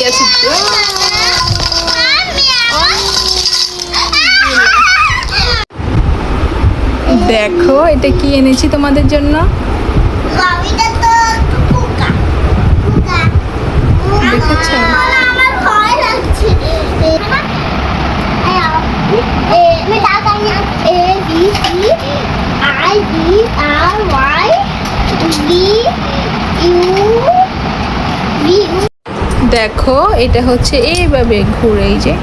আছে? দেখো এটা কি এনেছি তোমাদের জন্য। দেখেছ? দেখো এটা হচ্ছে এইভাবে ঘুরে, এই যে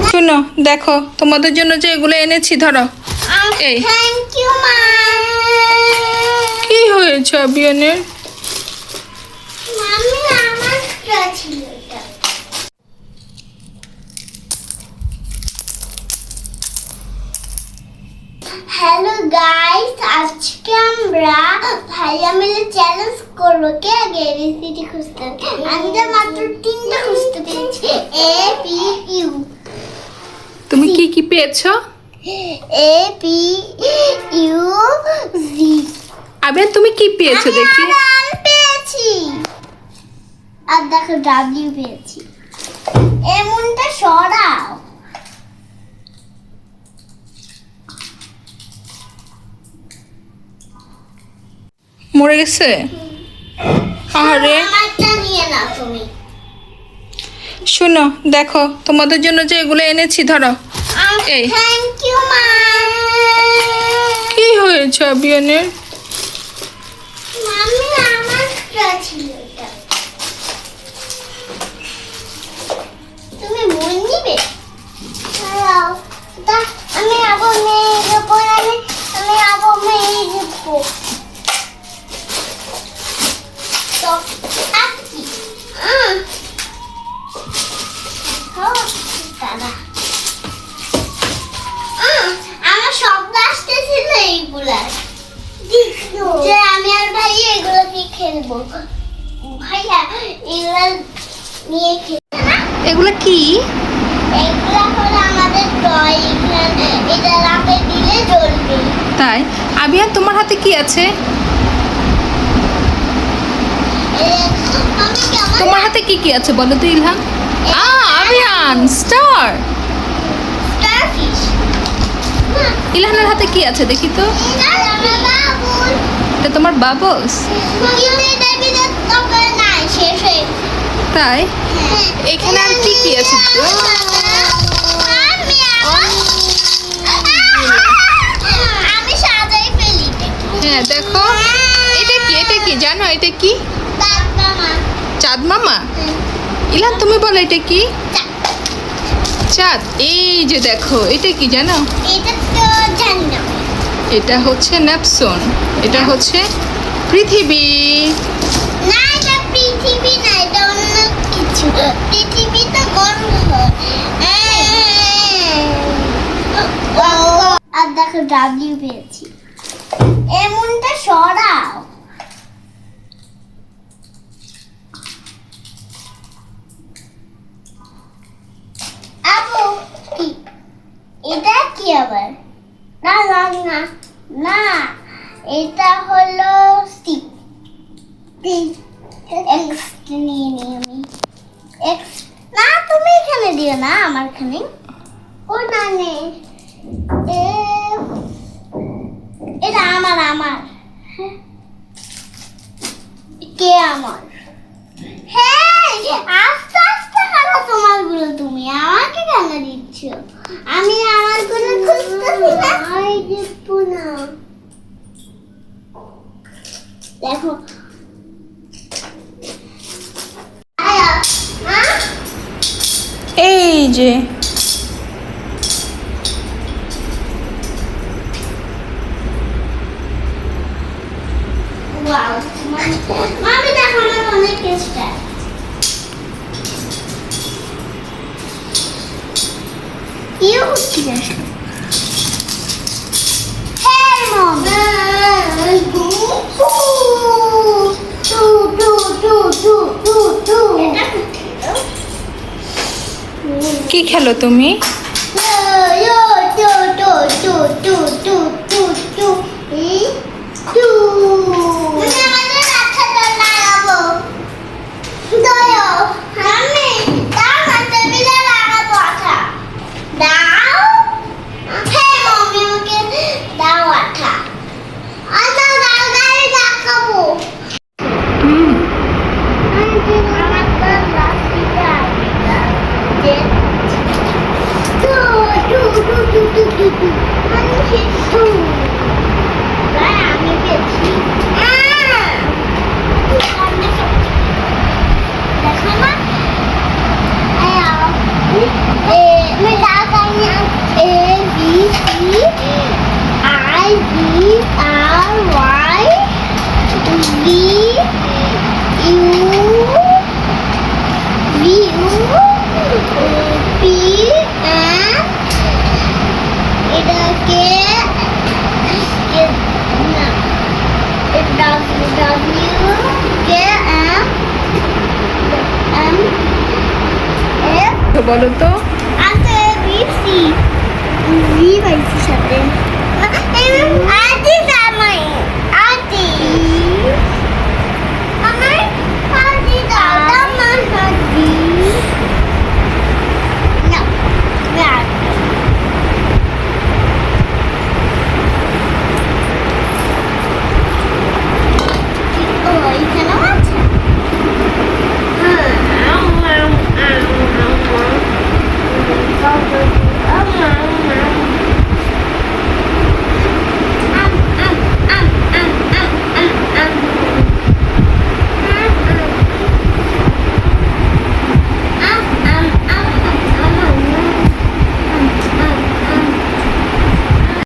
শুনো দেখো তোমাদের জন্য যে এগুলো এনেছি, ধরো এই। কি হয়েছে আবিয়ানের? হ্যালো গাইস, আজকে আমরা ভাইয়া মিলে চ্যালেঞ্জ করবো কে আগে রেসিপি খুঁজতে। আমি তো মাত্র 3টা খুঁজতে পেরেছি। A P U. তুমি কি কি পেয়েছো? এ পি ইউ জি। আবিয়ান তুমি কি পেয়েছো দেখি? আমি পেয়েছি। আর দেখো ডাব্লিউ পেয়েছি। এমনটা সরাও। মরে গেছে? আরে আমারটা নিয়ে নাও তুমি। শুনো দেখো তোমাদের জন্য যে এগুলো এনেছি, ধরো এই। থ্যাংক ইউ মা। কি হয়েছে আবিয়ানের? মাম্মি আমারটা ছিল এটা। তুমি মন নিবে? দাঁড়াও, আমি আবো মেয়ে দেবো। আমি আবো মেয়ে দেবো। তো আপনি দাদা আমার শব্দ আসতেছিল এইগুলার, যে আমি আর ভাই এগুলো দিয়ে খেলবো। ভাইয়া এগুলা নিয়ে খেলবো না। এগুলো কি? এগুলা হলো আমাদের টয়। এটা রাতে দিলে জ্বলবে। তাই? আবিয়ান তোমার হাতে কি আছে? তোমার হাতে কি কি আছে বলো তো ইলহাম? আবিয়ান স্টার। স্টারফিশ। ইলহানের হাতে কি আছে দেখি তো? এটা তোমার বাবলস। তাই? এখানে আর কি কি আছে? আমি সাজাই ফেলি। হ্যাঁ দেখো এটা কি, এটা কি জানো? এটা কি? চাঁদ মামা। ইলহান তুমি বলো এটা কি? চাঁদ। এই যে দেখো এটা কি জানো? এটা তো জানি না। এটা হচ্ছে নেপচুন। এটা হচ্ছে পৃথিবী। না এটা পৃথিবী না, এটা অন্য কিছু। পৃথিবী তো গরম হয়। আর দেখো ডাব্লিউ পেয়েছি। এমনটা সরাও। আপু কি এটা কি আবার? না না না না, এটা হলো স্টিক। এক্স নিয়ে নি আমি। এক্স না, তুমি এখানে দিও না, আমার এখানে। ও না নে, এটা আমার। কে আমার? হ্যাঁ, আস্তে আস্তে খাও তোমার গুলো। তুমি আমাকে কেন দিচ্ছ? আমি আমার গুলো খুঁজতেছি না। আই দেখো না। দেখো এই যে ওয়াও, মামি দেখো আমার অনেক চেষ্টা। ইউ কি দেখো? হ্যাঁ মম। কি খেলো তুমি? বলো তো? আমি তো বিসি জি পাইছি সাথে